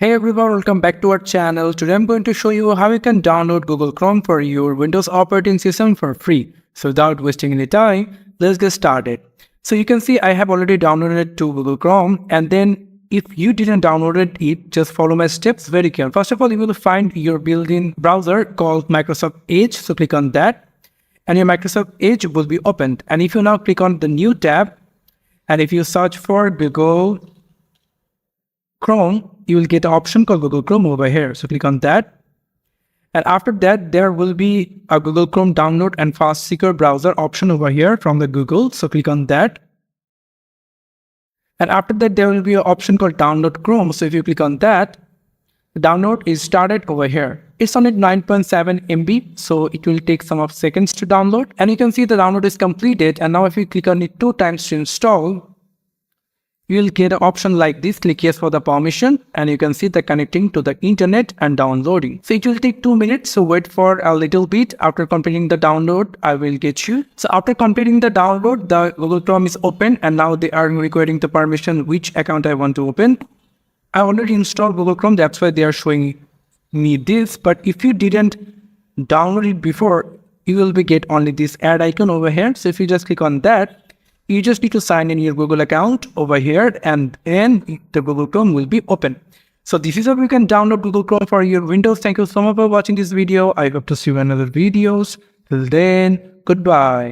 Hey everyone, welcome back to our channel. Today I'm going to show you how you can download Google Chrome for your Windows operating system for free. So without wasting any time, let's get started. So you can see I have already downloaded to Google Chrome, and then if you didn't download it, just follow my steps very carefully. First of all, you will find your built-in browser called Microsoft Edge. So click on that and your Microsoft Edge will be opened. And if you now click on the new tab, and if you search for Google Chrome, you will get an option called Google Chrome over here. So click on that. And after that, there will be a Google Chrome download and fast secure browser option over here from the Google. So click on that. And after that, there will be an option called download Chrome. So if you click on that, the download is started over here. It's only 9.7 MB, so it will take some of seconds to download. And you can see the download is completed. And now if you click on it 2 times to install, you will get an option like this. Click yes for the permission, and you can see the connecting to the internet and downloading. So it will take 2 minutes, so wait for a little bit. After completing the download, I will get you. So after completing the download, the Google Chrome is open, and now they are requiring the permission which account I want to open. I already installed Google Chrome, that's why they are showing me this. But if you didn't download it before, you will be get only this add icon over here. So if you just click on that, you just need to sign in your Google account over here, and then the Google Chrome will be open. So this is how you can download Google Chrome for your Windows. Thank you so much for watching this video. I hope to see you in other videos. Till then, goodbye.